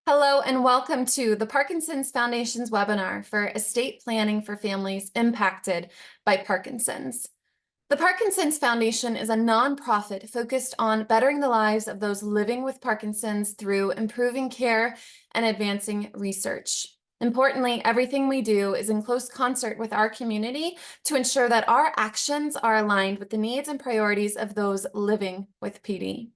Hello and welcome to the Parkinson's Foundation's webinar for estate planning for families impacted by Parkinson's. The Parkinson's Foundation is a nonprofit focused on bettering the lives of those living with Parkinson's through improving care and advancing research. Importantly, everything we do is in close concert with our community to ensure that our actions are aligned with the needs and priorities of those living with PD.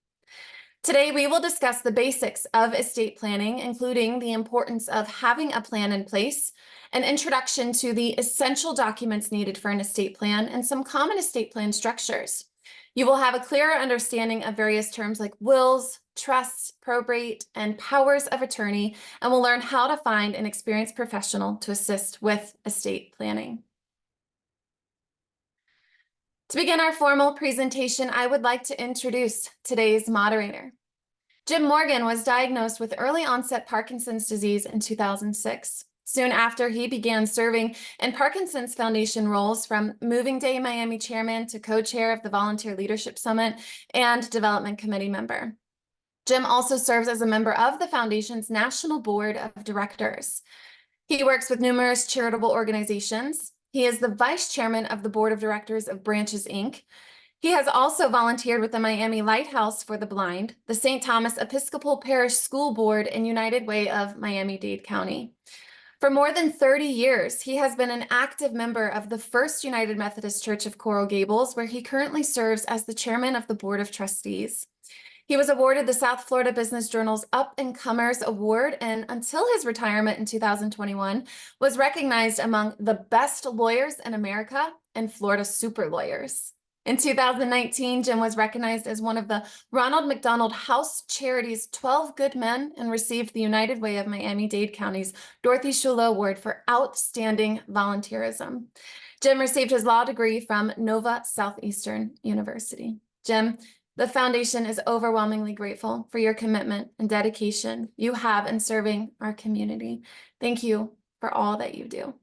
Today, we will discuss the basics of estate planning, including the importance of having a plan in place, an introduction to the essential documents needed for an estate plan, and some common estate plan structures. You will have a clearer understanding of various terms like wills, trusts, probate, and powers of attorney, and will learn how to find an experienced professional to assist with estate planning. To begin our formal presentation, I would like to introduce today's moderator. Jim Morgan was diagnosed with early onset Parkinson's disease in 2006. Soon after, he began serving in Parkinson's Foundation roles from Moving Day Miami chairman to co-chair of the Volunteer Leadership Summit and Development Committee member. Jim also serves as a member of the Foundation's National Board of Directors. He works with numerous charitable organizations. He is the vice chairman of the board of directors of Branches, Inc. He has also volunteered with the Miami Lighthouse for the Blind, the St. Thomas Episcopal Parish School Board, and United Way of Miami-Dade County. For more than 30 years, he has been an active member of the First United Methodist Church of Coral Gables, where he currently serves as the chairman of the Board of Trustees. He was awarded the South Florida Business Journal's Up and Comers Award, and until his retirement in 2021, was recognized among the best lawyers in America and Florida super lawyers. In 2019, Jim was recognized as one of the Ronald McDonald House Charity's 12 Good Men and received the United Way of Miami-Dade County's Dorothy Shula Award for outstanding volunteerism. Jim received his law degree from Nova Southeastern University. Jim, the Foundation is overwhelmingly grateful for your commitment and dedication you have in serving our community. Thank you for all that you do.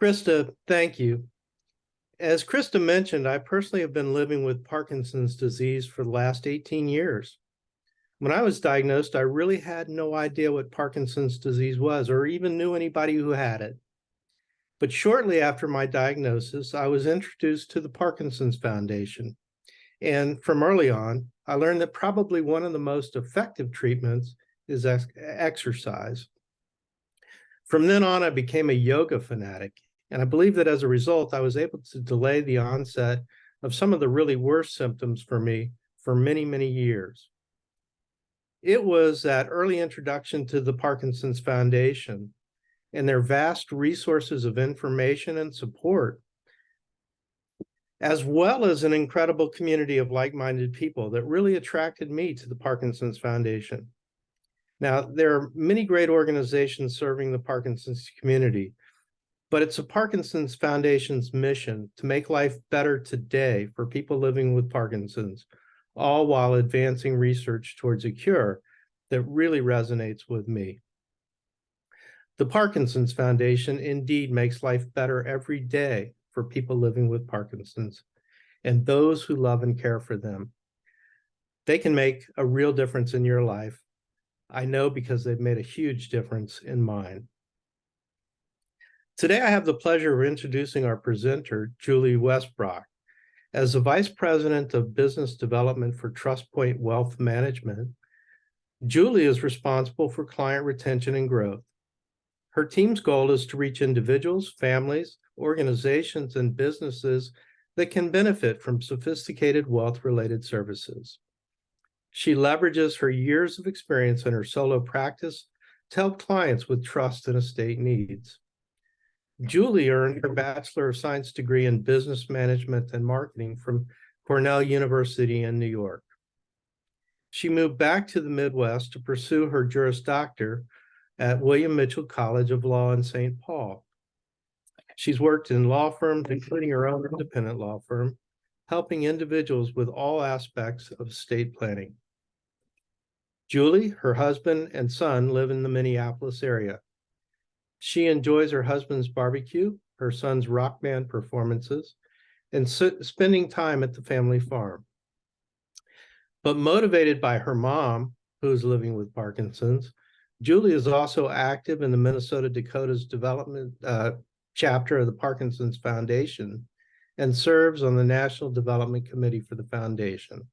Krista, thank you. As Krista mentioned, I personally have been living with Parkinson's disease for the last 18 years. When I was diagnosed, I really had no idea what Parkinson's disease was or even knew anybody who had it. But shortly after my diagnosis, I was introduced to the Parkinson's Foundation. And from early on, I learned that probably one of the most effective treatments is exercise. From then on, I became a yoga fanatic. And I believe that as a result, I was able to delay the onset of some of the really worst symptoms for me for many, many years. It was that early introduction to the Parkinson's Foundation and their vast resources of information and support, as well as an incredible community of like-minded people that really attracted me to the Parkinson's Foundation. Now, there are many great organizations serving the Parkinson's community, but it's a Parkinson's Foundation's mission to make life better today for people living with Parkinson's, all while advancing research towards a cure that really resonates with me. The Parkinson's Foundation indeed makes life better every day for people living with Parkinson's and those who love and care for them. They can make a real difference in your life. I know because they've made a huge difference in mine. Today, I have the pleasure of introducing our presenter, Julie Westbrock. As the Vice President of Business Development for TrustPoint Wealth Management, Julie is responsible for client retention and growth. Her team's goal is to reach individuals, families, organizations, and businesses that can benefit from sophisticated wealth-related services. She leverages her years of experience in her solo practice to help clients with trust and estate needs. Julie earned her Bachelor of Science degree in Business Management and Marketing from Cornell University in New York. She moved back to the Midwest to pursue her Juris Doctor at William Mitchell College of Law in St. Paul. She's worked in law firms, including her own independent law firm, helping individuals with all aspects of estate planning. Julie, her husband, and son live in the Minneapolis area. She enjoys her husband's barbecue, her son's rock band performances, and spending time at the family farm. But motivated by her mom, who is living with Parkinson's, Julie is also active in the Minnesota Dakota's development chapter of the Parkinson's Foundation and serves on the National Development Committee for the foundation.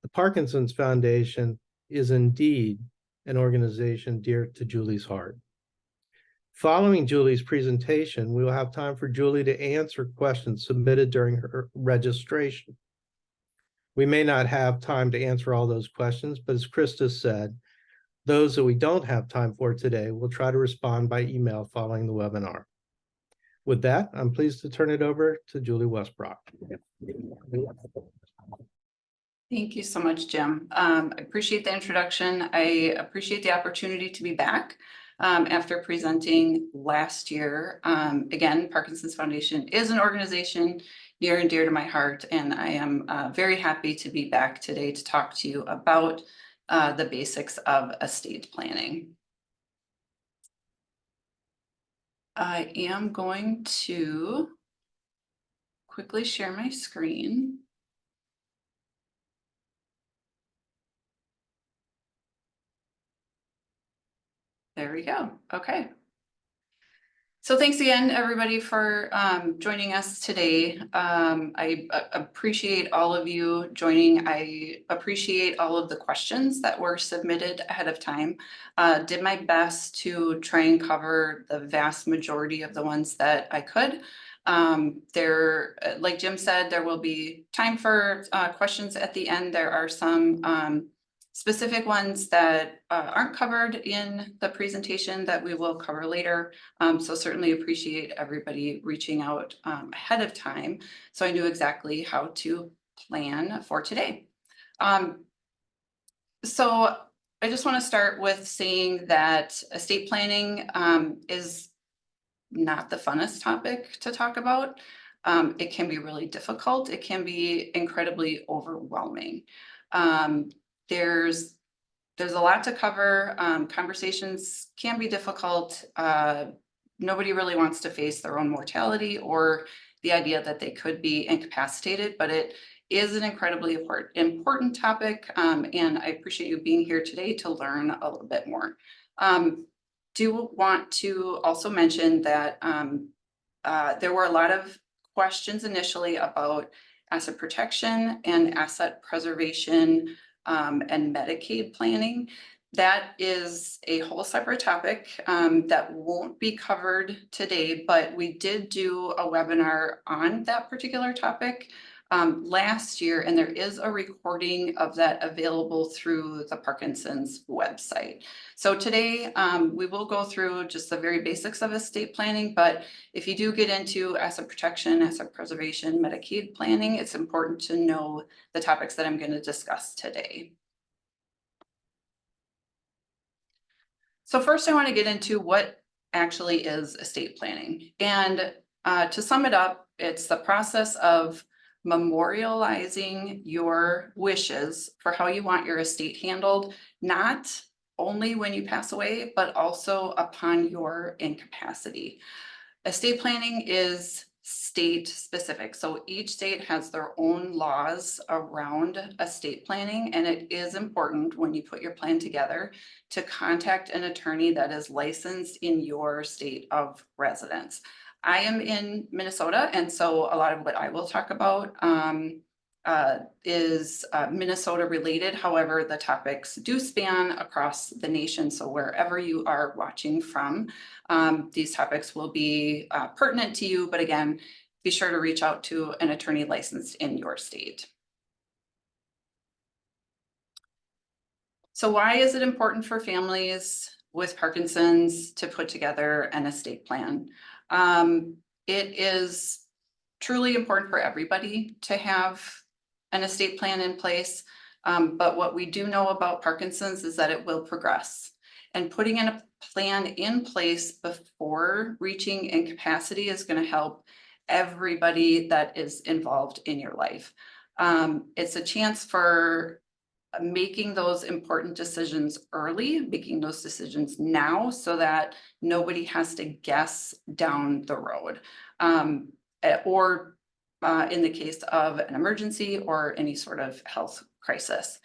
The Parkinson's Foundation is indeed an organization dear to Julie's heart. Following Julie's presentation, we will have time for Julie to answer questions submitted during her registration. We may not have time to answer all those questions, but as Krista said, those that we don't have time for today, we'll try to respond by email following the webinar. With that, I'm pleased to turn it over to Julie Westbrock. Thank you so much, Jim. I appreciate the introduction. I appreciate the opportunity to be back after presenting last year. Again, Parkinson's Foundation is an organization near and dear to my heart, and I am very happy to be back today to talk to you about the basics of estate planning. I am going to quickly share my screen. There we go. Okay. So thanks again, everybody, for joining us today. I appreciate all of you joining. I appreciate all of the questions that were submitted ahead of time. Did my best to try and cover the vast majority of the ones that I could. Like Jim said, there will be time for questions at the end. There are some specific ones that aren't covered in the presentation that we will cover later. So certainly appreciate everybody reaching out ahead of time, so I knew exactly how to plan for today. So I just want to start with saying that estate planning is not the funnest topic to talk about. It can be really difficult. It can be incredibly overwhelming. There's a lot to cover. Conversations can be difficult. Nobody really wants to face their own mortality or the idea that they could be incapacitated, but it is an incredibly important topic. And I appreciate you being here today to learn a little bit more. Do want to also mention that there were a lot of questions initially about asset protection and asset preservation and Medicaid planning. That is a whole separate topic that won't be covered today, but we did do a webinar on that particular topic last year, and there is a recording of that available through the Parkinson's website. So today we will go through just the very basics of estate planning, but if you do get into asset protection, asset preservation, Medicaid planning, it's important to know the topics that I'm going to discuss today. So first I want to get into what actually is estate planning. And to sum it up, it's the process of memorializing your wishes for how you want your estate handled, not only when you pass away, but also upon your incapacity. Estate planning is state specific. So each state has their own laws around estate planning, and it is important when you put your plan together to contact an attorney that is licensed in your state of residence. I am in Minnesota, and so a lot of what I will talk about is Minnesota related. However, the topics do span across the nation. So wherever you are watching from, these topics will be pertinent to you. But again, be sure to reach out to an attorney licensed in your state. So why is it important for families with Parkinson's to put together an estate plan? It is truly important for everybody to have an estate plan in place. But what we do know about Parkinson's is that it will progress. And putting in a plan in place before reaching incapacity is going to help everybody that is involved in your life. It's a chance for making those important decisions early, making those decisions now so that nobody has to guess down the road or in the case of an emergency or any sort of health crisis.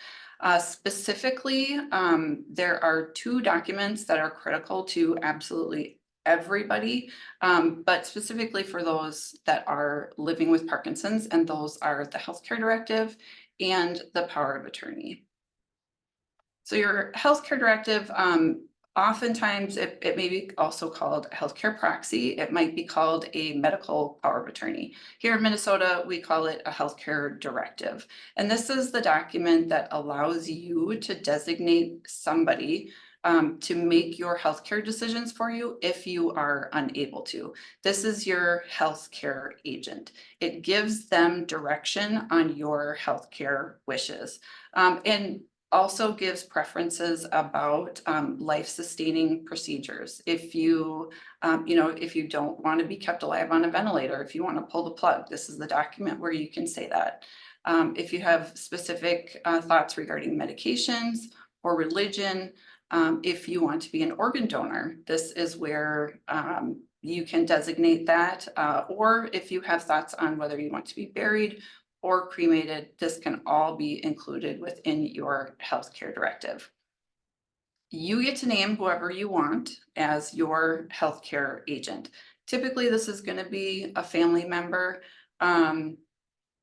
Specifically, there are 2 documents that are critical to absolutely everybody, but specifically for those that are living with Parkinson's, and those are the healthcare directive and the power of attorney. So your healthcare directive, oftentimes it may be also called a healthcare proxy. It might be called a medical power of attorney. Here in Minnesota, we call it a healthcare directive. And this is the document that allows you to designate somebody to make your healthcare decisions for you if you are unable to. This is your healthcare agent. It gives them direction on your healthcare wishes. And also gives preferences about life-sustaining procedures. If you, if you don't want to be kept alive on a ventilator, if you want to pull the plug, this is the document where you can say that. If you have specific thoughts regarding medications or religion, if you want to be an organ donor, this is where you can designate that. Or if you have thoughts on whether you want to be buried or cremated, this can all be included within your healthcare directive. You get to name whoever you want as your healthcare agent. Typically, this is going to be a family member.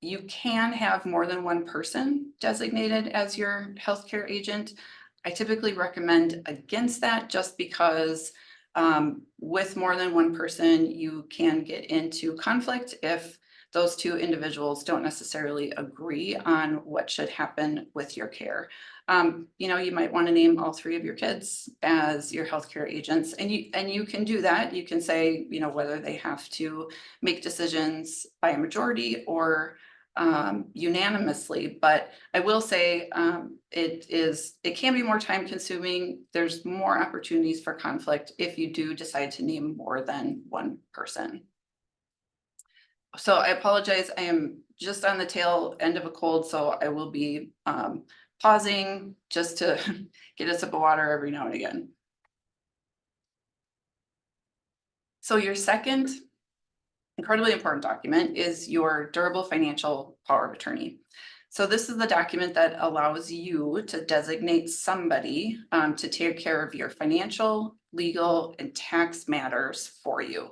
You can have more than one person designated as your healthcare agent. I typically recommend against that just because with more than one person, you can get into conflict if those 2 individuals don't necessarily agree on what should happen with your care. You might want to name all 3 of your kids as your healthcare agents, and you can do that. You can say, whether they have to make decisions by a majority or unanimously, but I will say it can be more time consuming. There's more opportunities for conflict if you do decide to name more than one person. So I apologize, I am just on the tail end of a cold, so I will be pausing just to get a sip of water every now and again. So your second incredibly important document is your durable financial power of attorney. So this is the document that allows you to designate somebody to take care of your financial, legal, and tax matters for you.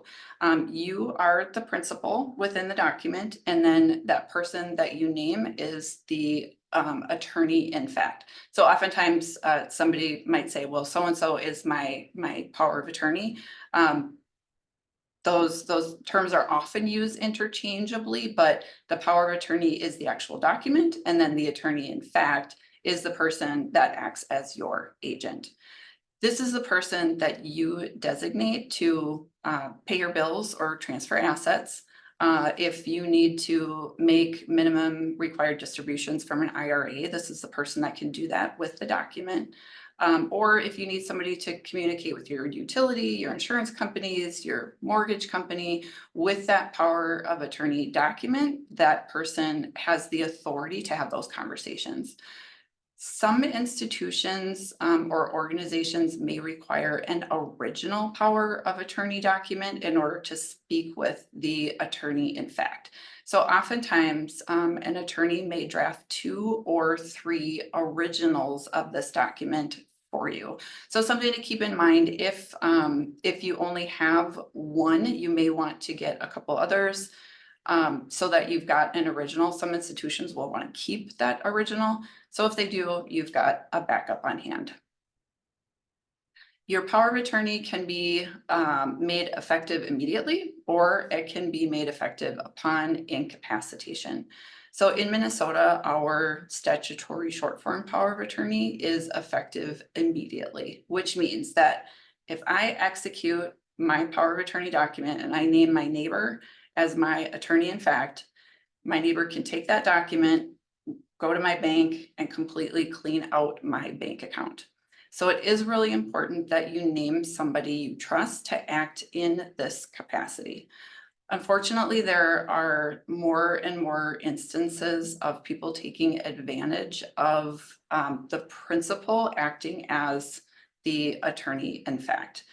You are the principal within the document, and then that person that you name is the attorney in fact. So oftentimes somebody might say, well, so-and-so is my power of attorney. Those terms are often used interchangeably, but the power of attorney is the actual document, and then the attorney in fact is the person that acts as your agent. This is the person that you designate to pay your bills or transfer assets. If you need to make minimum required distributions from an IRA, this is the person that can do that with the document. Or if you need somebody to communicate with your utility, your insurance companies, your mortgage company, with that power of attorney document, that person has the authority to have those conversations. Some institutions or organizations may require an original power of attorney document in order to speak with the attorney in fact. So oftentimes an attorney may draft 2 or 3 originals of this document for you. So something to keep in mind, if you only have one, you may want to get a couple others so that you've got an original. Some institutions will want to keep that original. So if they do, you've got a backup on hand. Your power of attorney can be made effective immediately, or it can be made effective upon incapacitation. So in Minnesota, our statutory short form power of attorney is effective immediately, which means that if I execute my power of attorney document and I name my neighbor as my attorney in fact, my neighbor can take that document, go to my bank, and completely clean out my bank account. So it is really important that you name somebody you trust to act in this capacity. Unfortunately, there are more and more instances of people taking advantage of the principal acting as the attorney in fact.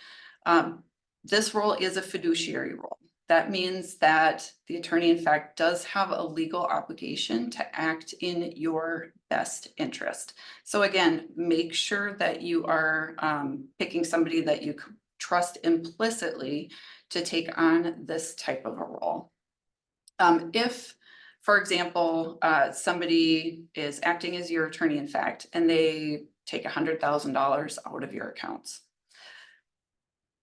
This role is a fiduciary role. that means that the attorney, in fact, does have a legal obligation to act in your best interest. So again, make sure that you are picking somebody that you trust implicitly to take on this type of a role. If, for example, somebody is acting as your attorney, in fact, and they take $100,000 out of your accounts,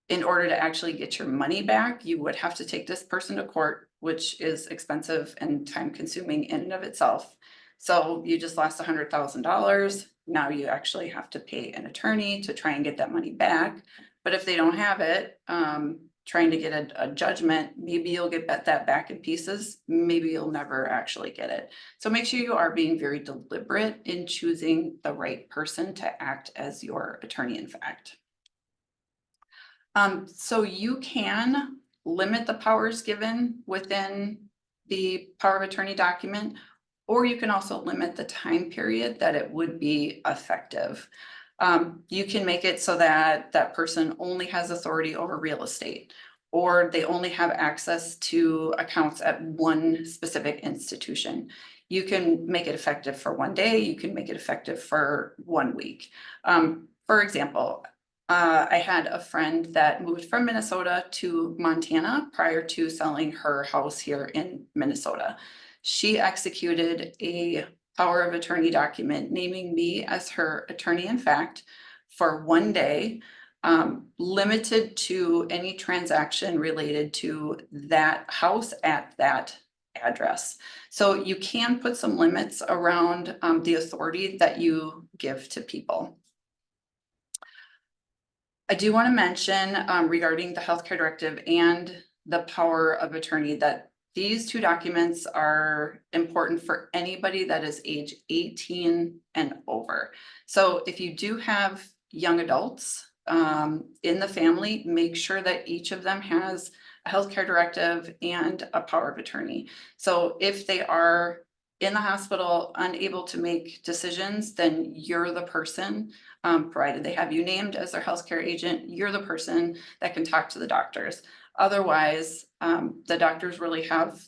in order to actually get your money back, you would have to take this person to court, which is expensive and time consuming in and of itself. So you just lost $100,000. Now you actually have to pay an attorney to try and get that money back. But if they don't have it, trying to get a judgment, maybe you'll get that back in pieces. Maybe you'll never actually get it. So make sure you are being very deliberate in choosing the right person to act as your attorney, in fact. So you can limit the powers given within the power of attorney document, or you can also limit the time period that it would be effective. You can make it so that that person only has authority over real estate, or they only have access to accounts at one specific institution. You can make it effective for 1 day. You can make it effective for 1 week. For example, I had a friend that moved from Minnesota to Montana prior to selling her house here in Minnesota. She executed a power of attorney document naming me as her attorney in fact for 1 day, limited to any transaction related to that house at that address. So you can put some limits around the authority that you give to people. I do want to mention regarding the healthcare directive and the power of attorney that these two documents are important for anybody that is age 18 and over. So if you do have young adults in the family, make sure that each of them has a healthcare directive and a power of attorney. So if they are in the hospital, unable to make decisions, then you're the person, provided they have you named as their healthcare agent, you're the person that can talk to the doctors. Otherwise, the doctors really have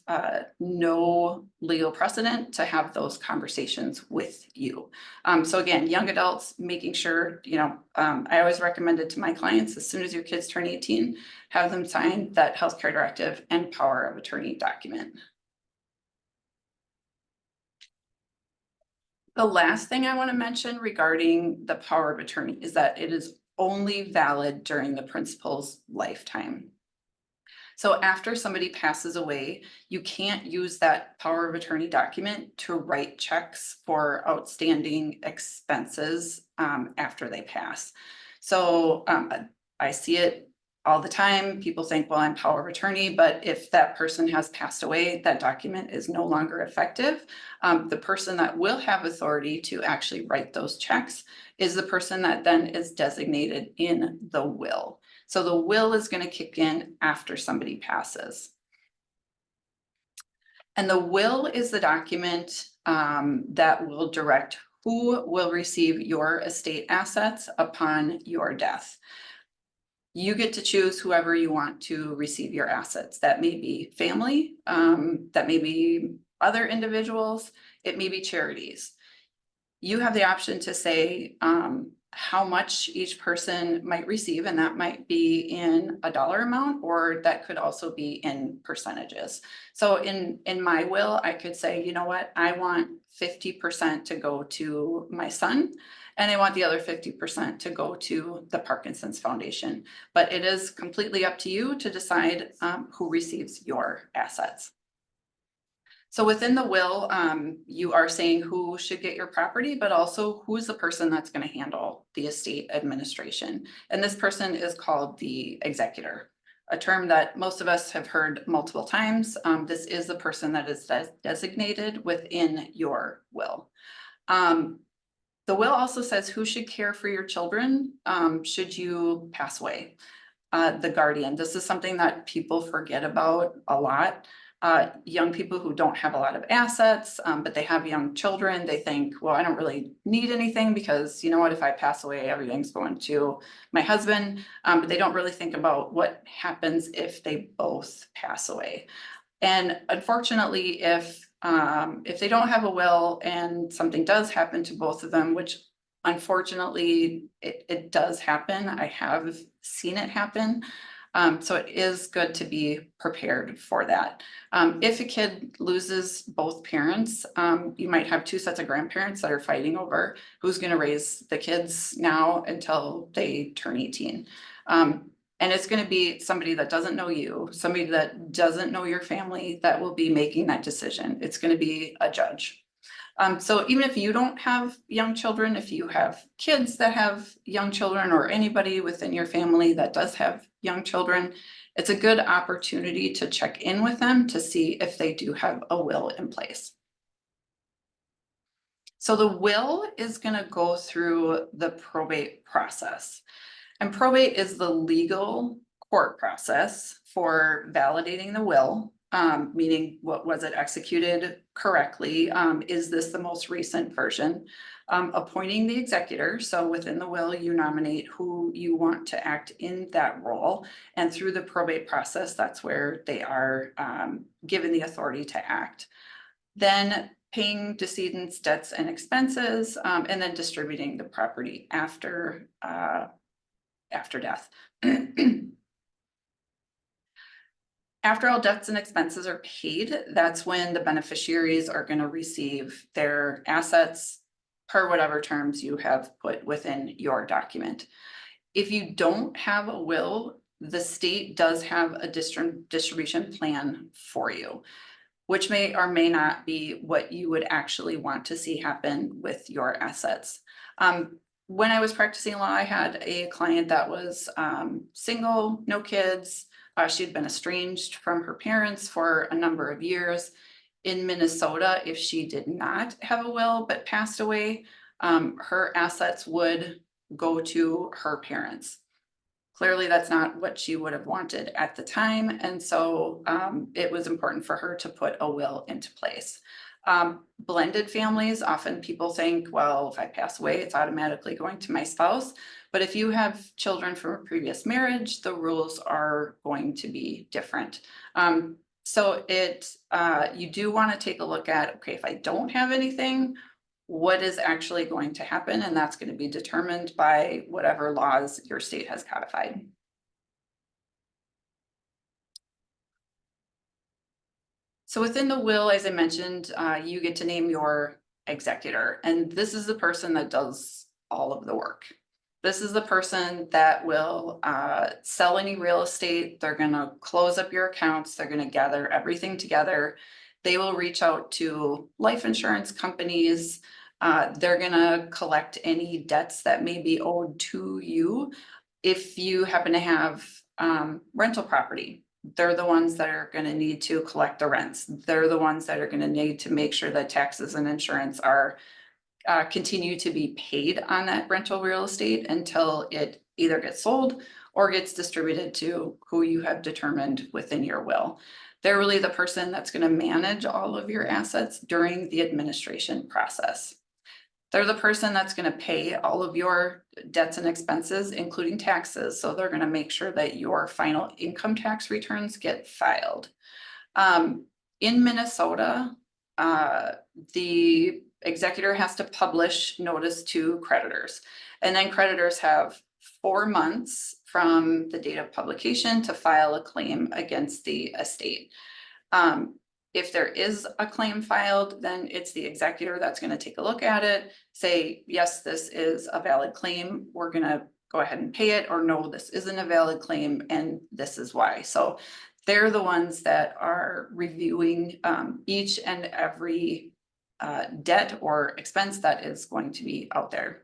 no legal precedent to have those conversations with you. So again, young adults, making sure, I always recommend it to my clients, as soon as your kids turn 18, have them sign that healthcare directive and power of attorney document. The last thing I want to mention regarding the power of attorney is that it is only valid during the principal's lifetime. So after somebody passes away, you can't use that power of attorney document to write checks for outstanding expenses after they pass. So I see it all the time. People think, well, I'm power of attorney, but if that person has passed away, that document is no longer effective. The person that will have authority to actually write those checks is the person that then is designated in the will. So the will is going to kick in after somebody passes. And the will is the document that will direct who will receive your estate assets upon your death. You get to choose whoever you want to receive your assets. That may be family, that may be other individuals, it may be charities. You have the option to say how much each person might receive, and that might be in a dollar amount, or that could also be in percentages. So in my will, I could say, you know what, I want 50% to go to my son, and I want the other 50% to go to the Parkinson's Foundation. But it is completely up to you to decide who receives your assets. So within the will, you are saying who should get your property, but also who's the person that's going to handle the estate administration. And this person is called the executor, a term that most of us have heard multiple times. This is the person that is designated within your will. The will also says who should care for your children should you pass away. The guardian, this is something that people forget about a lot. Young people who don't have a lot of assets, but they have young children, they think, well, I don't really need anything because you know what, if I pass away, everything's going to my husband. But they don't really think about what happens if they both pass away. And unfortunately, if they don't have a will and something does happen to both of them, which unfortunately it does happen, I have seen it happen. So it is good to be prepared for that. If a kid loses both parents, you might have two sets of grandparents that are fighting over who's going to raise the kids now until they turn 18. And it's going to be somebody that doesn't know you, somebody that doesn't know your family that will be making that decision. It's going to be a judge. So even if you don't have young children, if you have kids that have young children or anybody within your family that does have young children, it's a good opportunity to check in with them to see if they do have a will in place. So the will is going to go through the probate process. And probate is the legal court process for validating the will, meaning what was it executed correctly? Is this the most recent version? Appointing the executor. So within the will, you nominate who you want to act in that role. And through the probate process, that's where they are given the authority to act. Then paying decedent's debts and expenses, and then distributing the property after death. After all debts and expenses are paid, that's when the beneficiaries are going to receive their assets per whatever terms you have put within your document. If you don't have a will, the state does have a distribution plan for you, which may or may not be what you would actually want to see happen with your assets. When I was practicing law, I had a client that was single, no kids. She'd been estranged from her parents for a number of years. In Minnesota, if she did not have a will but passed away, her assets would go to her parents. Clearly, that's not what she would have wanted at the time. And so it was important for her to put a will into place. Blended families, often people think, well, if I pass away, it's automatically going to my spouse. But if you have children from a previous marriage, the rules are going to be different. So you do want to take a look at, okay, if I don't have anything, what is actually going to happen? And that's going to be determined by whatever laws your state has codified. So within the will, as I mentioned, you get to name your executor, and this is the person that does all of the work. This is the person that will sell any real estate. They're going to close up your accounts. They're going to gather everything together. They will reach out to life insurance companies. They're going to collect any debts that may be owed to you. If you happen to have rental property, they're the ones that are going to need to collect the rents. They're the ones that are going to need to make sure that taxes and insurance are continue to be paid on that rental real estate until it either gets sold or gets distributed to who you have determined within your will. They're really the person that's going to manage all of your assets during the administration process. They're the person that's going to pay all of your debts and expenses, including taxes. So they're going to make sure that your final income tax returns get filed. In Minnesota, the executor has to publish notice to creditors, and then creditors have 4 months from the date of publication to file a claim against the estate. If there is a claim filed, then it's the executor that's going to take a look at it, say, yes, this is a valid claim. We're going to go ahead and pay it, or no, this isn't a valid claim and this is why. So they're the ones that are reviewing each and every debt or expense that is going to be out there.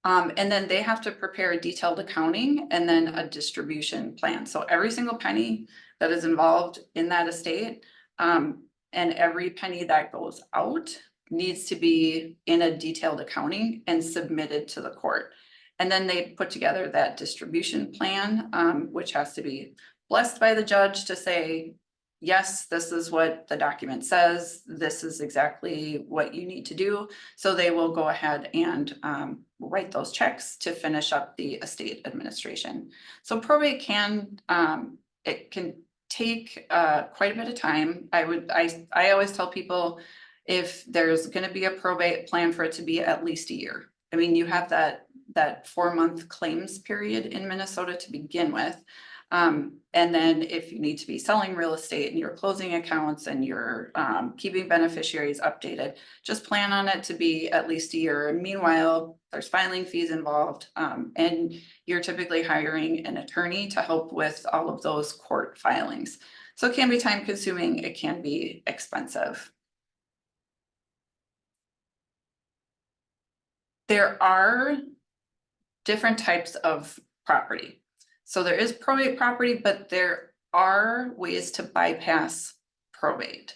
And then they have to prepare a detailed accounting and then a distribution plan. So every single penny that is involved in that estate and every penny that goes out needs to be in a detailed accounting and submitted to the court. And then they put together that distribution plan, which has to be blessed by the judge to say, yes, this is what the document says, this is exactly what you need to do. So they will go ahead and write those checks to finish up the estate administration. So probate can, it can take quite a bit of time. I always tell people, if there's gonna be a probate, plan for it to be at least a year. I mean, you have that 4-month claims period in Minnesota to begin with. And then if you need to be selling real estate and you're closing accounts and you're keeping beneficiaries updated, just plan on it to be at least a year. And meanwhile, there's filing fees involved, and you're typically hiring an attorney to help with all of those court filings. So it can be time consuming, it can be expensive. There are different types of property. So there is probate property, but there are ways to bypass probate.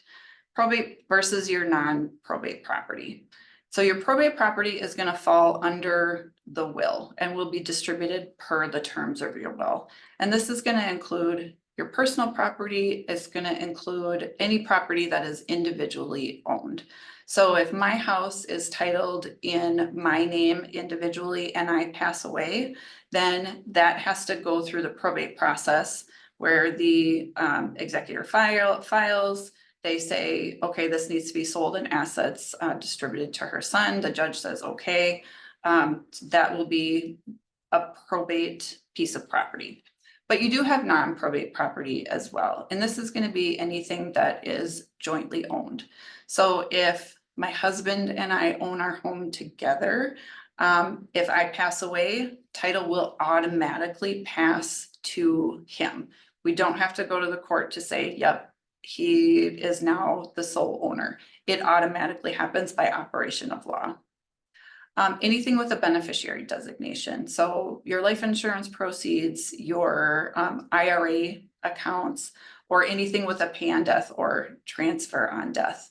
Probate versus your non-probate property. So your probate property is going to fall under the will and will be distributed per the terms of your will. And this is going to include your personal property, it's going to include any property that is individually owned. So if my house is titled in my name individually and I pass away, then that has to go through the probate process where the executor files, they say, okay, this needs to be sold in assets distributed to her son. The judge says, okay, that will be a probate piece of property. But you do have non-probate property as well. And this is going to be anything that is jointly owned. So if my husband and I own our home together, if I pass away, title will automatically pass to him. We don't have to go to the court to say, yep, he is now the sole owner. It automatically happens by operation of law. Anything with a beneficiary designation. So your life insurance proceeds, your IRA accounts, or anything with a pay on death or transfer on death.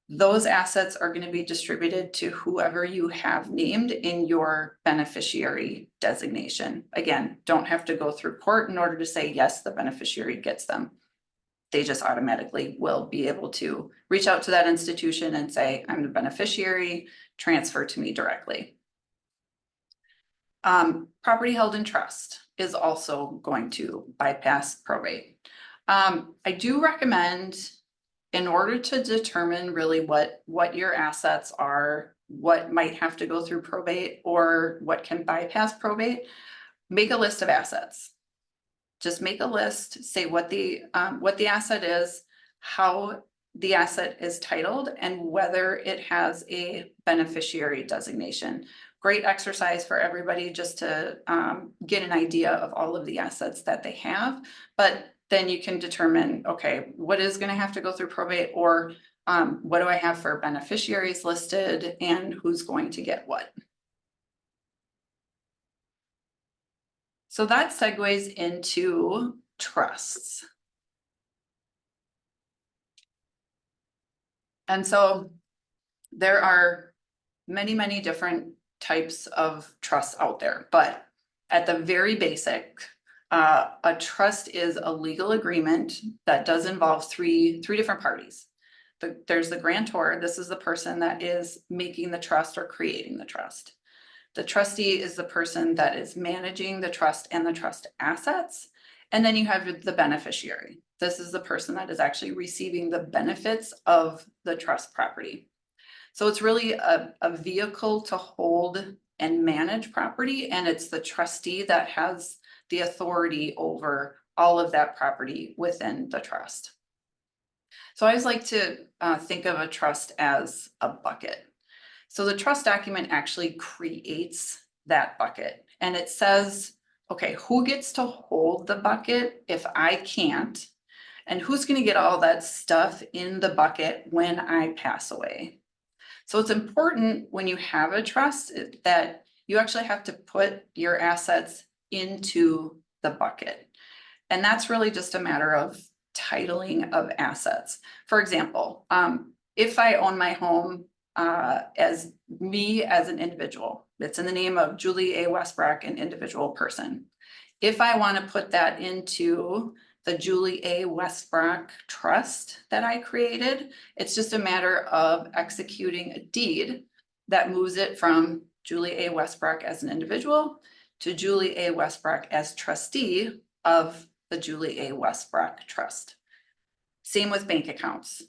Those assets are going to be distributed to whoever you have named in your beneficiary designation. Again, don't have to go through court in order to say, yes, the beneficiary gets them. They just automatically will be able to reach out to that institution and say, I'm the beneficiary, transfer to me directly. Property held in trust is also going to bypass probate. I do recommend, in order to determine really what your assets are, what might have to go through probate or what can bypass probate, make a list of assets. Just make a list, say what the asset is, how the asset is titled, and whether it has a beneficiary designation. Great exercise for everybody just to get an idea of all of the assets that they have. But then you can determine, okay, what is going to have to go through probate, or what do I have for beneficiaries listed and who's going to get what. So that segues into trusts. And so there are many, many different types of trusts out there, but at the very basic, a trust is a legal agreement that does involve three different parties. There's the grantor. This is the person that is making the trust or creating the trust. The trustee is the person that is managing the trust and the trust assets. And then you have the beneficiary. This is the person that is actually receiving the benefits of the trust property. So it's really a vehicle to hold and manage property, and it's the trustee that has the authority over all of that property within the trust. So I always like to think of a trust as a bucket. So the trust document actually creates that bucket, and it says, okay, who gets to hold the bucket if I can't, and who's going to get all that stuff in the bucket when I pass away. So it's important when you have a trust that you actually have to put your assets into the bucket. And that's really just a matter of titling of assets. For example, if I own my home as me as an individual, it's in the name of Julie A. Westbrock, an individual person. If I want to put that into the Julie A. Westbrock Trust that I created. It's just a matter of executing a deed that moves it from Julie A. Westbrock as an individual to Julie A. Westbrock as trustee of the Julie A. Westbrock Trust. Same with bank accounts.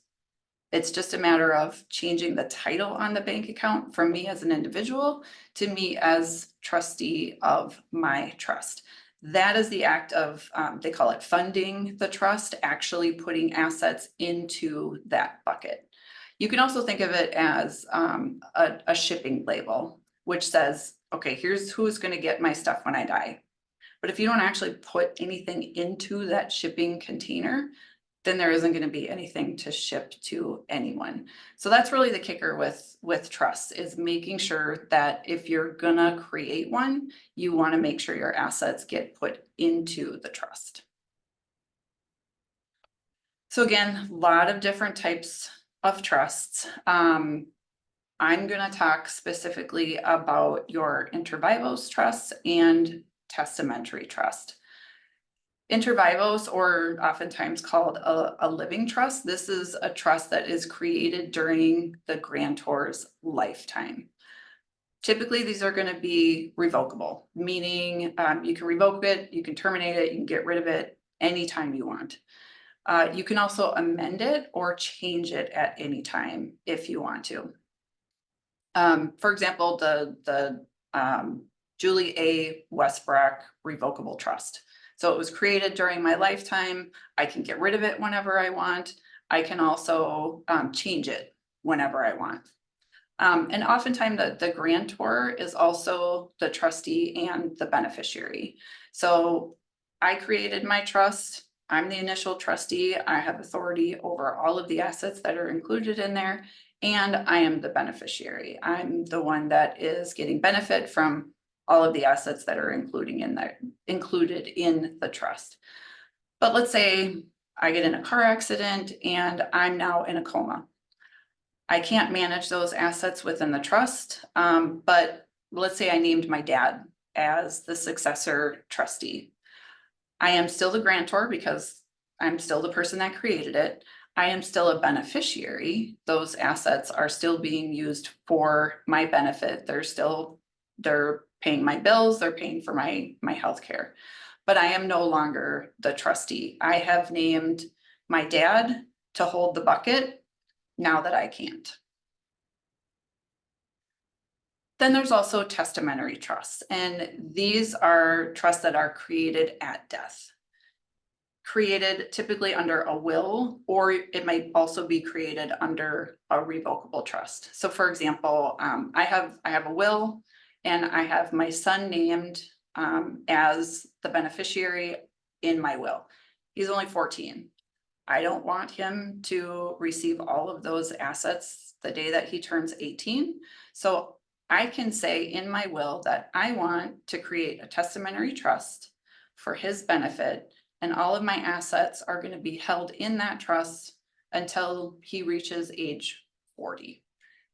It's just a matter of changing the title on the bank account from me as an individual to me as trustee of my trust. That is the act of, they call it funding the trust, actually putting assets into that bucket. You can also think of it as a shipping label, which says, okay, here's who's going to get my stuff when I die. But if you don't actually put anything into that shipping container, then there isn't going to be anything to ship to anyone. So that's really the kicker with trust, is making sure that if you're gonna create one, you want to make sure your assets get put into the trust. So again, a lot of different types of trusts. I'm going to talk specifically about your inter vivos trust and testamentary trust. Inter vivos, or oftentimes called a living trust, this is a trust that is created during the grantor's lifetime. Typically, these are going to be revocable, meaning you can revoke it, you can terminate it, you can get rid of it anytime you want. You can also amend it or change it at any time if you want to. For example, the Julie A. Westbrock Revocable Trust. So it was created during my lifetime. I can get rid of it whenever I want. I can also change it whenever I want. And oftentimes the grantor is also the trustee and the beneficiary. So I created my trust. I'm the initial trustee. I have authority over all of the assets that are included in there, and I am the beneficiary. I'm the one that is getting benefit from all of the assets that are included in the trust. But let's say I get in a car accident and I'm now in a coma. I can't manage those assets within the trust, but let's say I named my dad as the successor trustee. I am still the grantor because I'm still the person that created it. I am still a beneficiary. Those assets are still being used for my benefit. They're paying my bills, they're paying for my healthcare. But I am no longer the trustee. I have named my dad to hold the bucket now that I can't. Then there's also testamentary trusts, and these are trusts that are created at death. Created typically under a will, or it might also be created under a revocable trust. So for example, I have a will, and I have my son named as the beneficiary in my will. He's only 14. I don't want him to receive all of those assets the day that he turns 18. So I can say in my will that I want to create a testamentary trust for his benefit, and all of my assets are going to be held in that trust until he reaches age 40.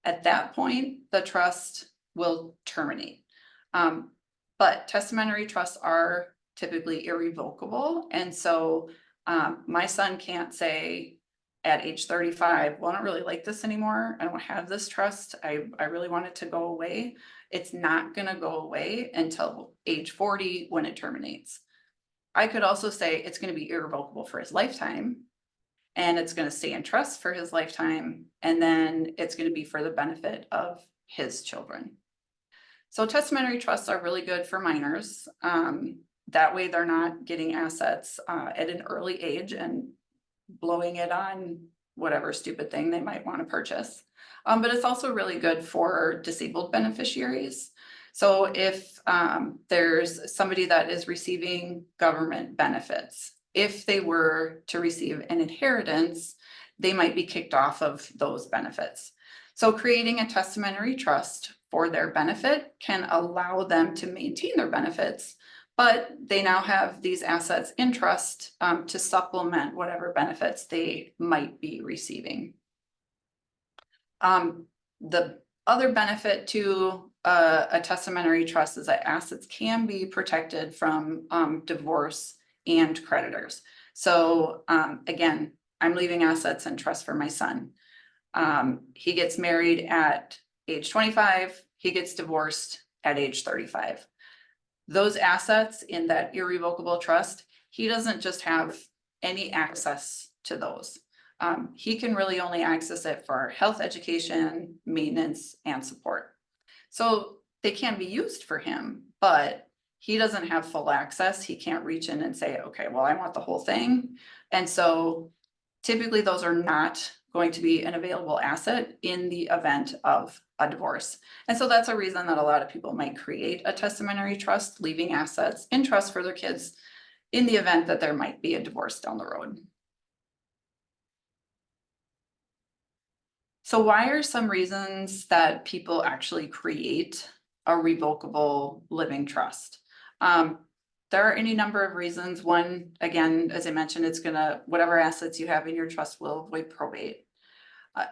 At that point, the trust will terminate. But testamentary trusts are typically irrevocable. And so my son can't say at age 35, well, I don't really like this anymore. I don't have this trust. I really want it to go away. It's not going to go away until age 40 when it terminates. I could also say it's going to be irrevocable for his lifetime, and it's going to stay in trust for his lifetime, and then it's going to be for the benefit of his children. So testamentary trusts are really good for minors. That way they're not getting assets at an early age and blowing it on whatever stupid thing they might want to purchase. But it's also really good for disabled beneficiaries. So if there's somebody that is receiving government benefits, if they were to receive an inheritance, they might be kicked off of those benefits. So creating a testamentary trust for their benefit can allow them to maintain their benefits, but they now have these assets in trust to supplement whatever benefits they might be receiving. The other benefit to a testamentary trust is that assets can be protected from divorce and creditors. So again, I'm leaving assets in trust for my son. He gets married at age 25, he gets divorced at age 35. Those assets in that irrevocable trust, he doesn't just have any access to those. He can really only access it for health, education, maintenance, and support. So they can be used for him, but he doesn't have full access. He can't reach in and say, okay, well, I want the whole thing. And so typically those are not going to be an available asset in the event of a divorce. And so that's a reason that a lot of people might create a testamentary trust, leaving assets in trust for their kids in the event that there might be a divorce down the road. So why are some reasons that people actually create a revocable living trust? There are any number of reasons. One, again, as I mentioned, it's gonna, whatever assets you have in your trust will avoid probate.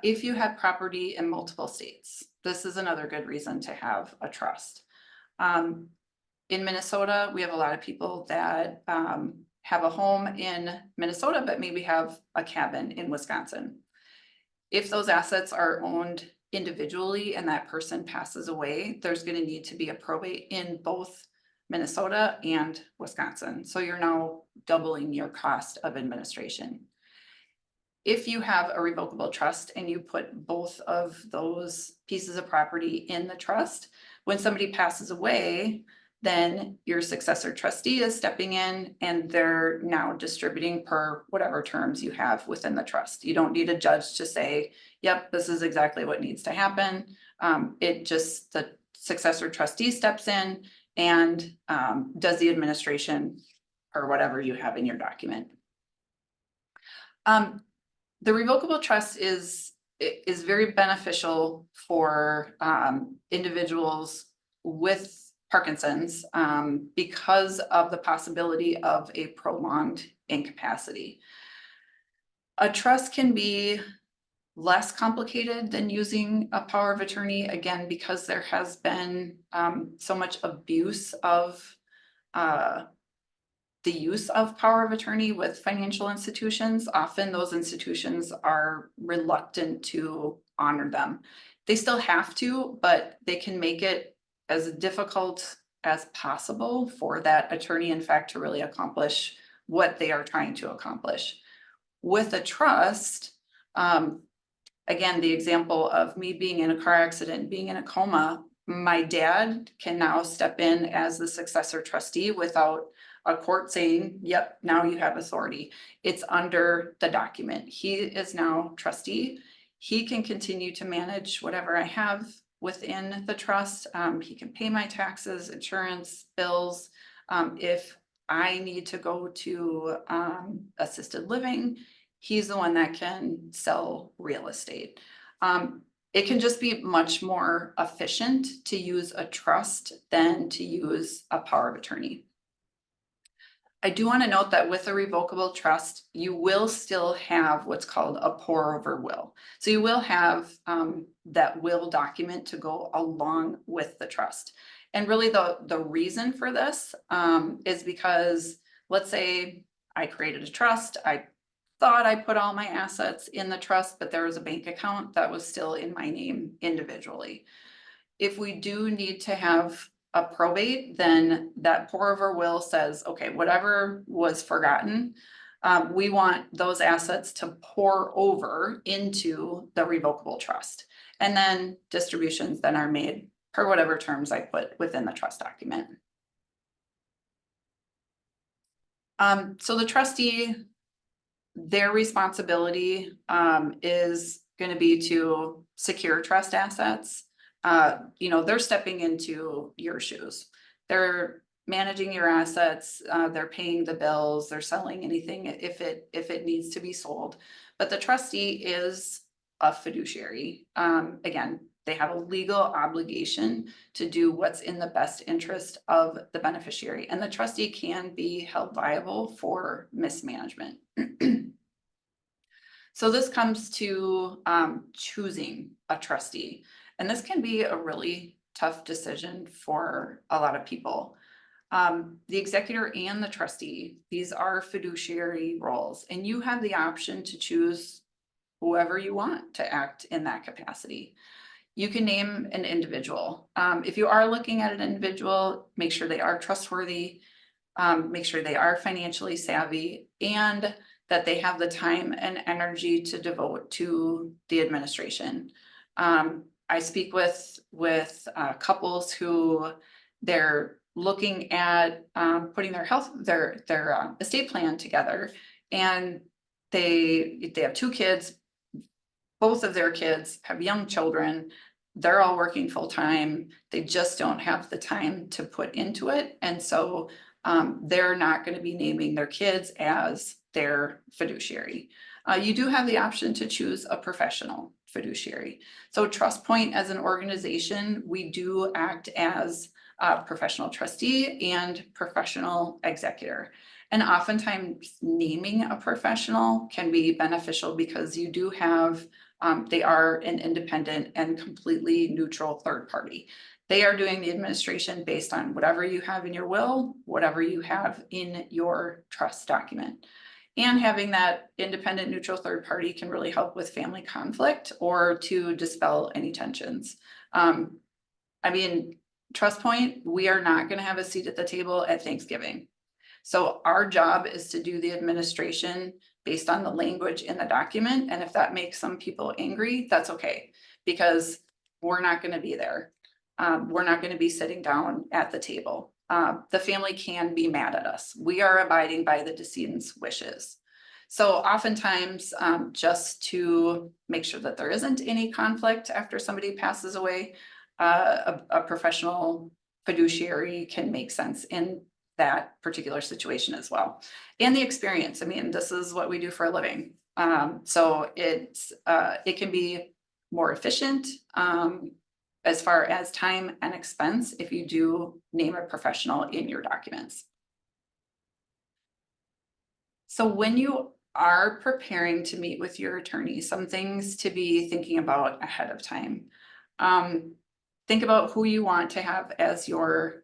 If you have property in multiple states, this is another good reason to have a trust. In Minnesota, we have a lot of people that have a home in Minnesota, but maybe have a cabin in Wisconsin. If those assets are owned individually and that person passes away, there's going to need to be a probate in both Minnesota and Wisconsin. So you're now doubling your cost of administration. If you have a revocable trust and you put both of those pieces of property in the trust, when somebody passes away, then your successor trustee is stepping in and they're now distributing per whatever terms you have within the trust. You don't need a judge to say, yep, this is exactly what needs to happen. It just, the successor trustee steps in and does the administration or whatever you have in your document. The revocable trust is very beneficial for individuals with Parkinson's because of the possibility of a prolonged incapacity. A trust can be less complicated than using a power of attorney, again, because there has been so much abuse of the use of power of attorney with financial institutions. Often those institutions are reluctant to honor them. They still have to, but they can make it as difficult as possible for that attorney, in fact, to really accomplish what they are trying to accomplish. With a trust, again, the example of me being in a car accident, being in a coma, my dad can now step in as the successor trustee without a court saying, yep, now you have authority. It's under the document. He is now trustee. He can continue to manage whatever I have within the trust. He can pay my taxes, insurance, bills. If I need to go to assisted living, he's the one that can sell real estate. It can just be much more efficient to use a trust than to use a power of attorney. I do want to note that with a revocable trust, you will still have what's called a pour over will. So you will have that will document to go along with the trust. And really the reason for this is because, let's say I created a trust, I thought I put all my assets in the trust, but there was a bank account that was still in my name individually. If we do need to have a probate, then that pour over will says, okay, whatever was forgotten, we want those assets to pour over into the revocable trust. And then distributions then are made per whatever terms I put within the trust document. So the trustee, their responsibility is going to be to secure trust assets. They're stepping into your shoes. They're managing your assets. They're paying the bills. They're selling anything if it needs to be sold. But the trustee is a fiduciary. Again, they have a legal obligation to do what's in the best interest of the beneficiary, and the trustee can be held liable for mismanagement. So this comes to choosing a trustee, and this can be a really tough decision for a lot of people. The executor and the trustee, these are fiduciary roles, and you have the option to choose whoever you want to act in that capacity. You can name an individual. If you are looking at an individual, make sure they are trustworthy, make sure they are financially savvy, and that they have the time and energy to devote to the administration. I speak with couples who they're looking at putting their estate plan together, and they have 2 kids. Both of their kids have young children. They're all working full time. They just don't have the time to put into it, and so they're not going to be naming their kids as their fiduciary. You do have the option to choose a professional fiduciary. So TrustPoint as an organization, we do act as a professional trustee and professional executor. And oftentimes naming a professional can be beneficial because you do have, they are an independent and completely neutral third party. They are doing the administration based on whatever you have in your will, whatever you have in your trust document. And having that independent neutral third party can really help with family conflict or to dispel any tensions. I mean, TrustPoint, we are not going to have a seat at the table at Thanksgiving. So our job is to do the administration based on the language in the document. And if that makes some people angry, that's okay, because we're not going to be there. We're not going to be sitting down at the table. The family can be mad at us. We are abiding by the decedent's wishes. So oftentimes, just to make sure that there isn't any conflict after somebody passes away, a professional fiduciary can make sense in that particular situation as well. And the experience, I mean, this is what we do for a living. So it can be more efficient, as far as time and expense if you do name a professional in your documents. So when you are preparing to meet with your attorney, some things to be thinking about ahead of time. Think about who you want to have as your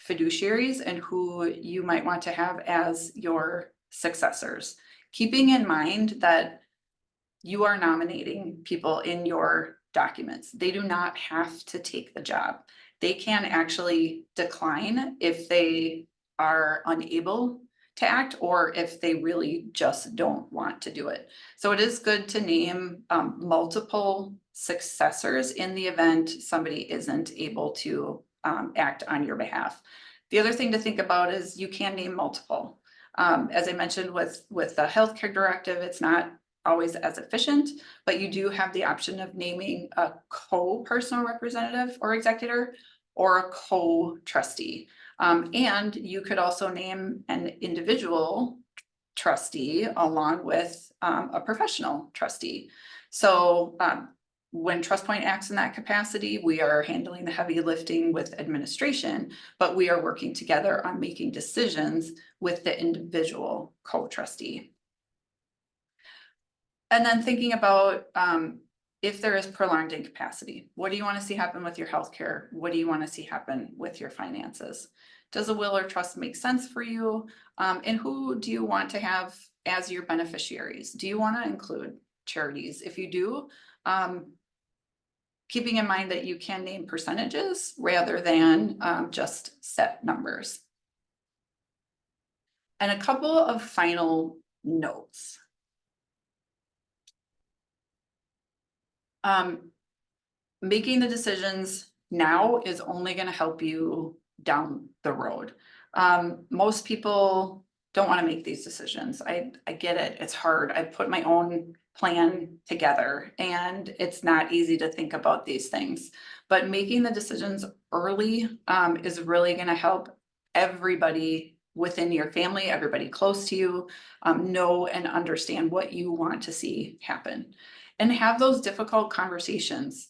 fiduciaries and who you might want to have as your successors. Keeping in mind that you are nominating people in your documents. They do not have to take the job. They can actually decline if they are unable to act or if they really just don't want to do it. So it is good to name multiple successors in the event somebody isn't able to act on your behalf. The other thing to think about is you can name multiple. As I mentioned with the healthcare directive, it's not always as efficient, but you do have the option of naming a co-personal representative or executor or a co-trustee. And you could also name an individual trustee along with a professional trustee. So when TrustPoint acts in that capacity, we are handling the heavy lifting with administration, but we are working together on making decisions with the individual co-trustee. And then thinking about if there is prolonged incapacity, what do you want to see happen with your healthcare? What do you want to see happen with your finances? Does a will or trust make sense for you? And who do you want to have as your beneficiaries? Do you want to include charities? If you do, keeping in mind that you can name percentages rather than just set numbers. And a couple of final notes. Making the decisions now is only going to help you down the road. Most people don't want to make these decisions. I get it. It's hard. I put my own plan together and it's not easy to think about these things, but making the decisions early is really going to help everybody within your family, everybody close to you, know and understand what you want to see happen. And have those difficult conversations.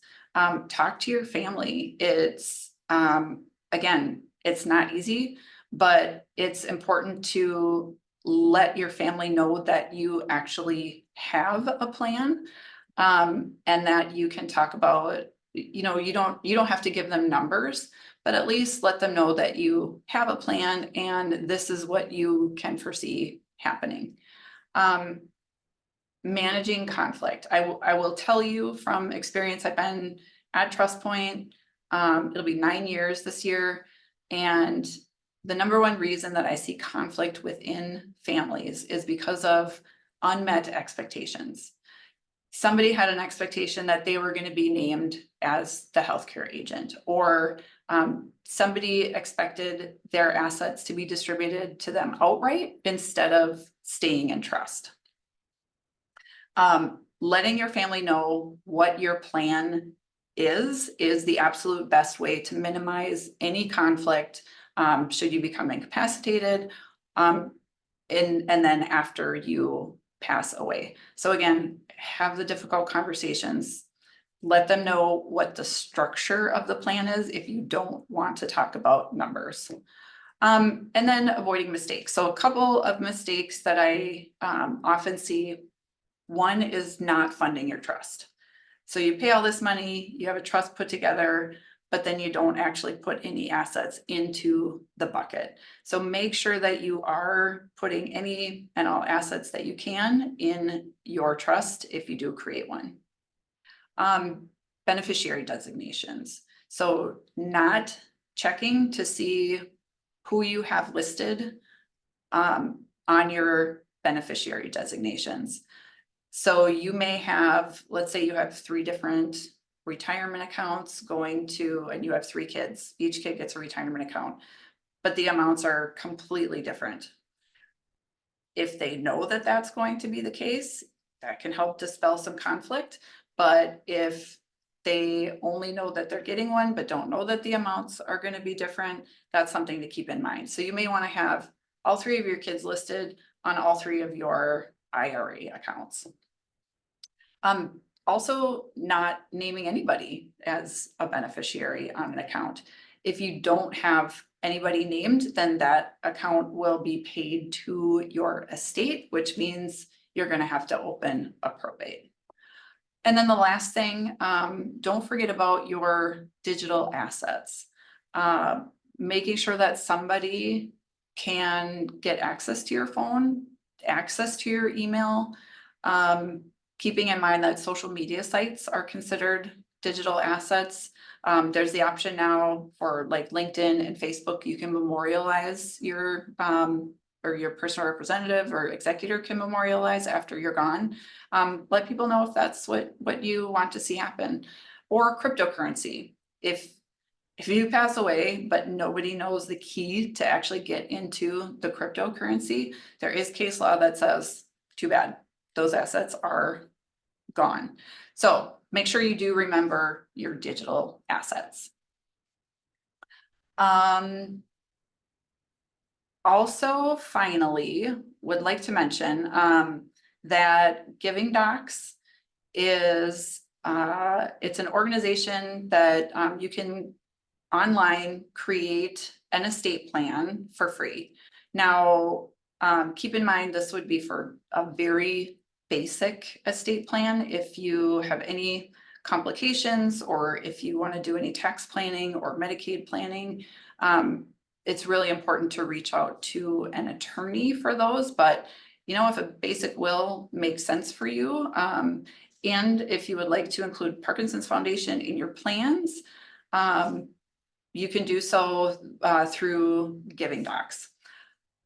Talk to your family. It's, again, it's not easy, but it's important to let your family know that you actually have a plan, and that you can talk about you know, you don't have to give them numbers, but at least let them know that you have a plan and this is what you can foresee happening. Managing conflict. I will tell you from experience, I've been at TrustPoint. It'll be 9 years this year. And the number one reason that I see conflict within families is because of unmet expectations. Somebody had an expectation that they were going to be named as the healthcare agent, or somebody expected their assets to be distributed to them outright instead of staying in trust. Letting your family know what your plan is the absolute best way to minimize any conflict should you become incapacitated and then after you pass away. So again, have the difficult conversations. Let them know what the structure of the plan is if you don't want to talk about numbers. And then avoiding mistakes. So a couple of mistakes that I often see. One is not funding your trust. So you pay all this money, you have a trust put together, but then you don't actually put any assets into the bucket. So make sure that you are putting any and all assets that you can in your trust if you do create one. Beneficiary designations. So not checking to see who you have listed on your beneficiary designations. So you may have, let's say you have 3 different retirement accounts going to, and you have 3 kids, each kid gets a retirement account, but the amounts are completely different. If they know that that's going to be the case, that can help dispel some conflict. But if they only know that they're getting one, but don't know that the amounts are going to be different, that's something to keep in mind. So you may want to have all 3 of your kids listed on all 3 of your IRA accounts. Also not naming anybody as a beneficiary on an account. If you don't have anybody named, then that account will be paid to your estate, which means you're going to have to open a probate. And then the last thing, don't forget about your digital assets. Making sure that somebody can get access to your phone, access to your email, keeping in mind that social media sites are considered digital assets. There's the option now for like LinkedIn and Facebook, you can memorialize your or your personal representative or executor can memorialize after you're gone. Let people know if that's what you want to see happen. Or cryptocurrency. If you pass away, but nobody knows the key to actually get into the cryptocurrency, there is case law that says, too bad, those assets are gone. So make sure you do remember your digital assets. Also, finally, would like to mention that Giving Docs is it's an organization that you can online create an estate plan for free. Now, keep in mind this would be for a very basic estate plan. If you have any complications or if you want to do any tax planning or Medicaid planning, it's really important to reach out to an attorney for those. But you know, if a basic will makes sense for you, and if you would like to include Parkinson's Foundation in your plans, you can do so through Giving Docs.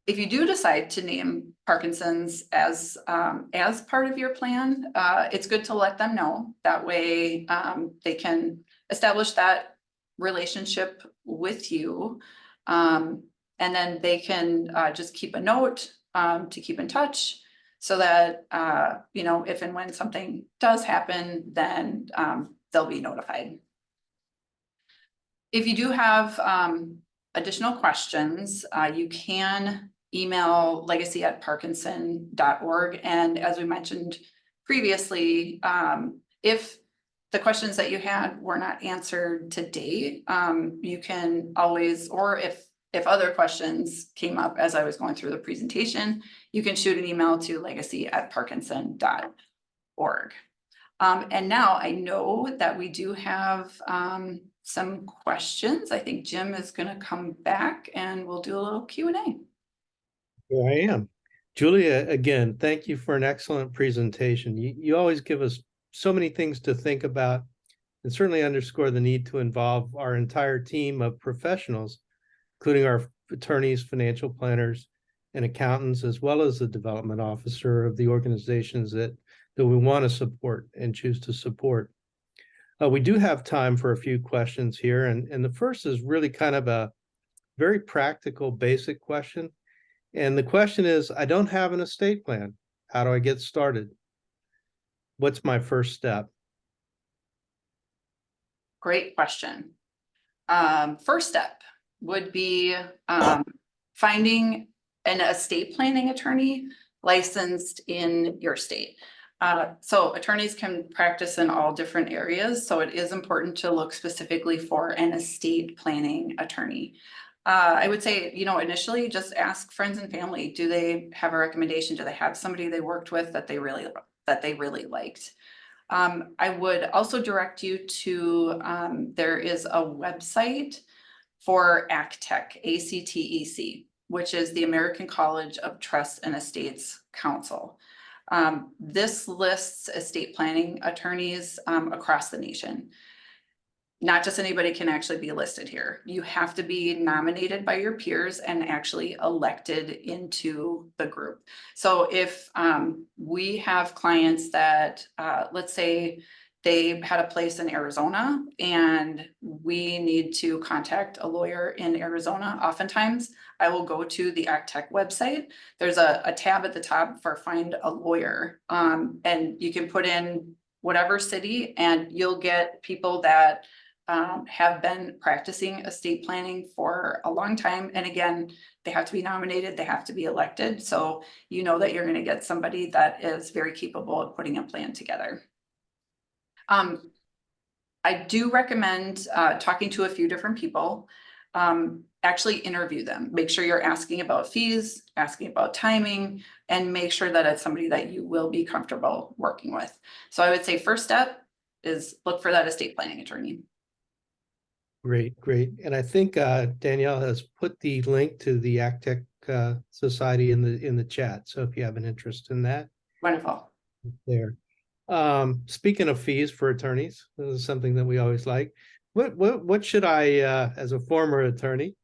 If you do decide to name Parkinson's as part of your plan, it's good to let them know. That way they can establish that relationship with you. And then they can just keep a note to keep in touch so that, you know, if and when something does happen, then they'll be notified. If you do have additional questions, you can email legacy@parkinson.org. And as we mentioned previously, if the questions that you had were not answered today, you can always, or if other questions came up as I was going through the presentation, you can shoot an email to legacy@parkinson.org. And now I know that we do have some questions. I think Jim is going to come back and we'll do a little Q&A. Here I am. Julia, again, thank you for an excellent presentation. You always give us so many things to think about and certainly underscore the need to involve our entire team of professionals, including our attorneys, financial planners, and accountants, as well as the development officer of the organizations that we want to support and choose to support. We do have time for a few questions here, and the first is really kind of a very practical, basic question. And the question is, I don't have an estate plan. How do I get started? What's my first step? Great question. First step would be finding an estate planning attorney licensed in your state. So attorneys can practice in all different areas, so it is important to look specifically for an estate planning attorney. I would say, you know, initially just ask friends and family, do they have a recommendation? Do they have somebody they worked with that they really liked? I would also direct you to, there is a website for ACTEC, ACTEC, which is the American College of Trust and Estates Council. This lists estate planning attorneys across the nation. Not just anybody can actually be listed here. You have to be nominated by your peers and actually elected into the group. So if we have clients that, let's say they had a place in Arizona and we need to contact a lawyer in Arizona, oftentimes I will go to the ACTEC website. There's a tab at the top for find a lawyer, and you can put in whatever city and you'll get people that have been practicing estate planning for a long time. And again, they have to be nominated, they have to be elected. So you know that you're going to get somebody that is very capable of putting a plan together. I do recommend talking to a few different people, actually interview them. Make sure you're asking about fees, asking about timing, and make sure that it's somebody that you will be comfortable working with. So I would say first step is look for that estate planning attorney. Great, great. And I think Danielle has put the link to the ACTEC Society in the chat. So if you have an interest in that. Wonderful. There. Speaking of fees for attorneys, this is something that we always like. What should I, as a former attorney,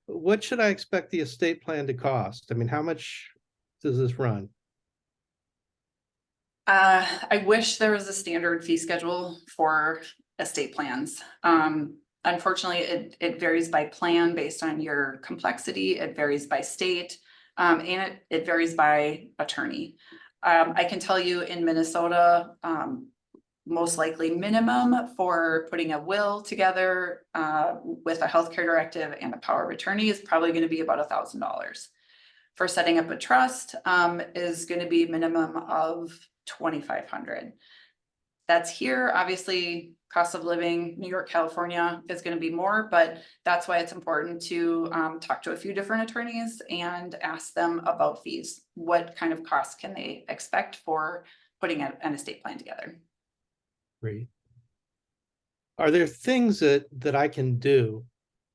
what should I expect the estate plan to cost? I mean, how much does this run? I wish there was a standard fee schedule for estate plans. Unfortunately, it varies by plan based on your complexity. It varies by state, and it varies by attorney. I can tell you in Minnesota, most likely minimum for putting a will together with a healthcare directive and a power of attorney is probably going to be about $1,000. For setting up a trust is going to be minimum of $2,500. That's here. Obviously, cost of living, New York, California is going to be more, but that's why it's important to talk to a few different attorneys and ask them about fees. What kind of costs can they expect for putting an estate plan together? Great. Are there things that I can do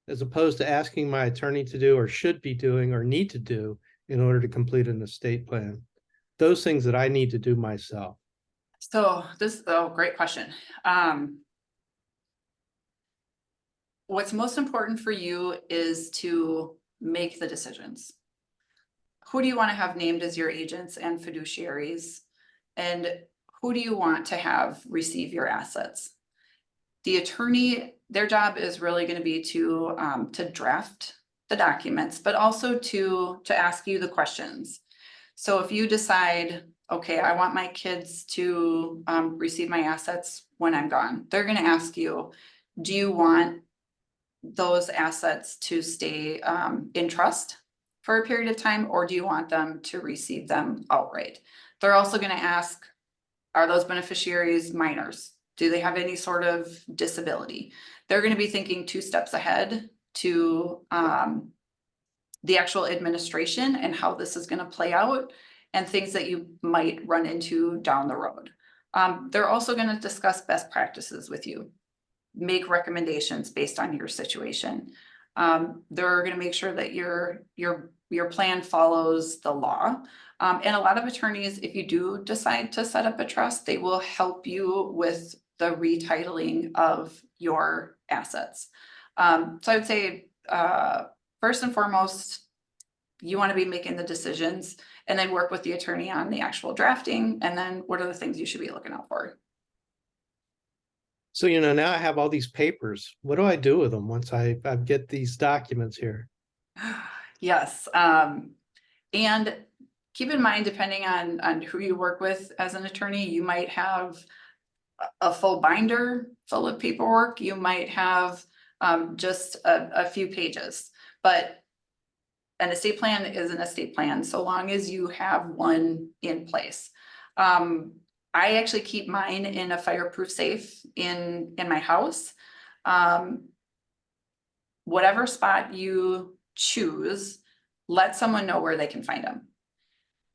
as opposed to asking my attorney to do or should be doing or need to do in order to complete an estate plan? Those things that I need to do myself. So this, oh, great question. What's most important for you is to make the decisions. Who do you want to have named as your agents and fiduciaries? And who do you want to have receive your assets? The attorney, their job is really going to be to draft the documents, but also to ask you the questions. So if you decide, okay, I want my kids to receive my assets when I'm gone, they're going to ask you, do you want those assets to stay in trust for a period of time, or do you want them to receive them outright? They're also going to ask, are those beneficiaries minors? Do they have any sort of disability? They're going to be thinking 2 steps ahead to the actual administration and how this is going to play out and things that you might run into down the road. They're also going to discuss best practices with you, make recommendations based on your situation. They're going to make sure that your plan follows the law. And a lot of attorneys, if you do decide to set up a trust, they will help you with the retitling of your assets. So I would say, first and foremost, you want to be making the decisions and then work with the attorney on the actual drafting. And then what are the things you should be looking out for? So, now I have all these papers. What do I do with them once I get these documents here? Yes. And keep in mind, depending on who you work with as an attorney, you might have a full binder full of paperwork. You might have just a few pages, but an estate plan is an estate plan so long as you have one in place. I actually keep mine in a fireproof safe in my house. Whatever spot you choose, let someone know where they can find them.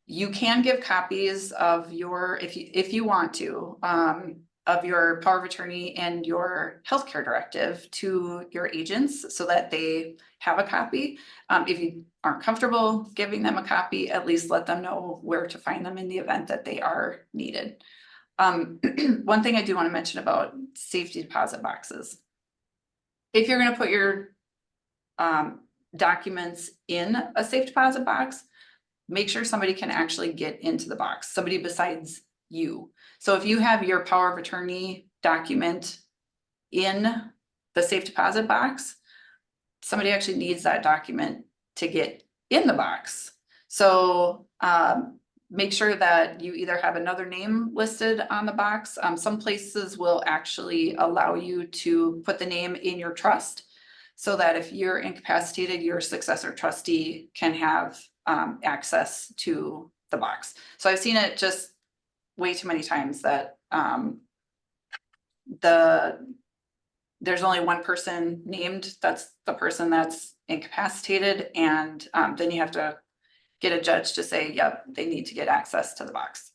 You can give copies of your, if you want to, of your power of attorney and your healthcare directive to your agents so that they have a copy. If you aren't comfortable giving them a copy, at least let them know where to find them in the event that they are needed. One thing I do want to mention about safety deposit boxes. If you're going to put your documents in a safe deposit box, make sure somebody can actually get into the box, somebody besides you. So if you have your power of attorney document in the safe deposit box, somebody actually needs that document to get in the box. So make sure that you either have another name listed on the box. Some places will actually allow you to put the name in your trust so that if you're incapacitated, your successor trustee can have access to the box. So I've seen it just way too many times that there's only one person named, that's the person that's incapacitated, and then you have to get a judge to say, yep, they need to get access to the box.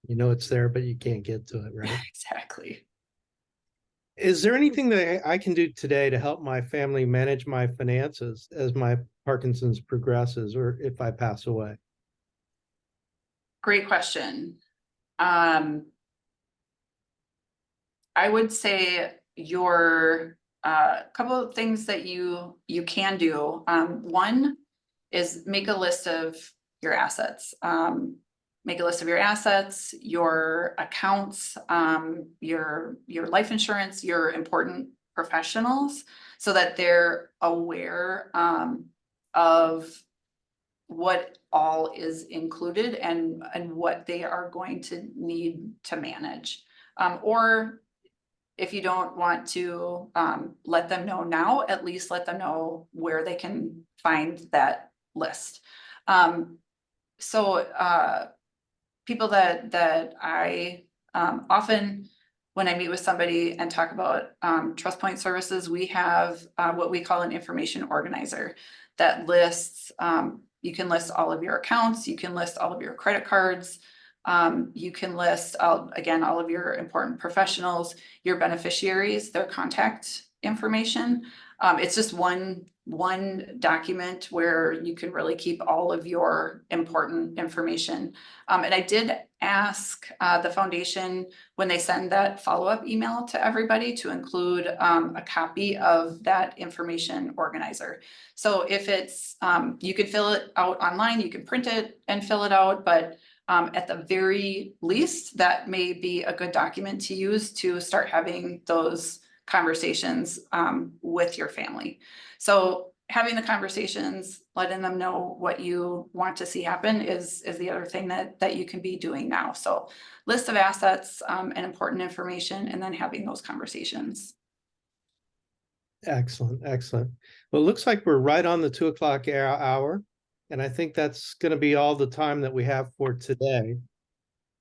It's there, but you can't get to it, right? Exactly. Is there anything that I can do today to help my family manage my finances as my Parkinson's progresses or if I pass away? Great question. I would say your couple of things that you can do. One is make a list of your assets. Make a list of your assets, your accounts, your life insurance, your important professionals, so that they're aware of what all is included and what they are going to need to manage. Or if you don't want to let them know now, at least let them know where they can find that list. People that I often, when I meet with somebody and talk about TrustPoint services, we have what we call an information organizer that lists, you can list all of your accounts, you can list all of your credit cards, you can list, again, all of your important professionals, your beneficiaries, their contact information. It's just one document where you can really keep all of your important information. And I did ask the foundation when they send that follow-up email to everybody to include a copy of that information organizer. So if it's, you could fill it out online, you can print it and fill it out, but at the very least, that may be a good document to use to start having those conversations with your family. So having the conversations, letting them know what you want to see happen is the other thing that you can be doing now. So list of assets and important information, and then having those conversations. Excellent, excellent. Well, it looks like we're right on the 2:00 hour, and I think that's going to be all the time that we have for today.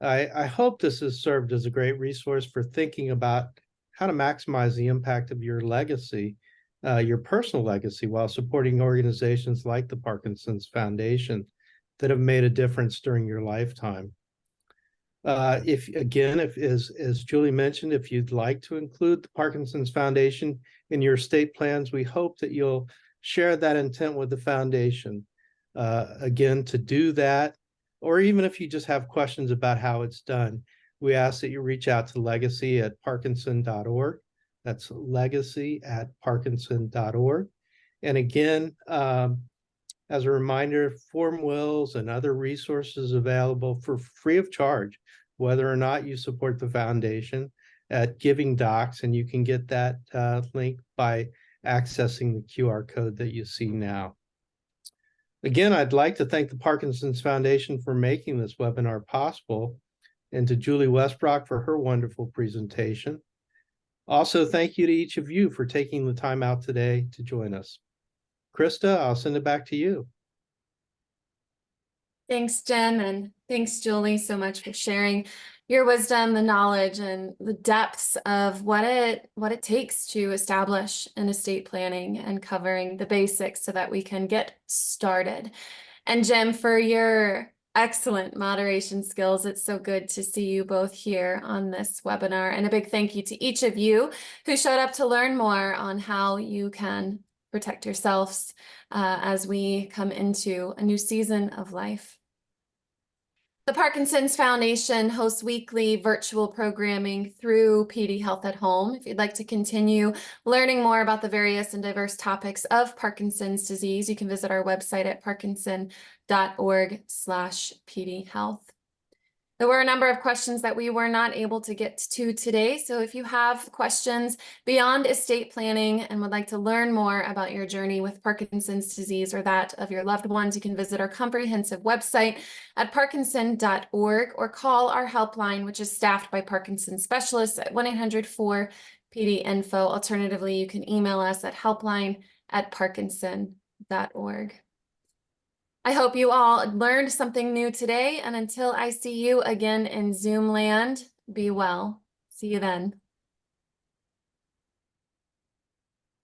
I hope this has served as a great resource for thinking about how to maximize the impact of your legacy, your personal legacy, while supporting organizations like the Parkinson's Foundation that have made a difference during your lifetime. If as Julie mentioned, if you'd like to include the Parkinson's Foundation in your estate plans, we hope that you'll share that intent with the foundation. Again, to do that, or even if you just have questions about how it's done, we ask that you reach out to legacy@parkinson.org. That's legacy@parkinson.org. And again, as a reminder, form wills and other resources available for free of charge, whether or not you support the foundation at Giving Docs, and you can get that link by accessing the QR code that you see now. Again, I'd like to thank the Parkinson's Foundation for making this webinar possible, and to Julie Westbrock for her wonderful presentation. Also, thank you to each of you for taking the time out today to join us. Krista, I'll send it back to you. Thanks, Jim, and thanks, Julie, so much for sharing your wisdom, the knowledge, and the depths of what it takes to establish an estate planning and covering the basics so that we can get started. And Jim, for your excellent moderation skills. It's so good to see you both here on this webinar. And a big thank you to each of you who showed up to learn more on how you can protect yourselves as we come into a new season of life. The Parkinson's Foundation hosts weekly virtual programming through PD Health at Home. If you'd like to continue learning more about the various and diverse topics of Parkinson's disease, you can visit our website at parkinson.org/PD Health. There were a number of questions that we were not able to get to today. So if you have questions beyond estate planning and would like to learn more about your journey with Parkinson's disease or that of your loved ones, you can visit our comprehensive website at parkinson.org or call our helpline, which is staffed by Parkinson specialists at 1-800-4-PD-INFO. Alternatively, you can email us at helpline@parkinson.org. I hope you all learned something new today, and until I see you again in Zoom land, be well. See you then.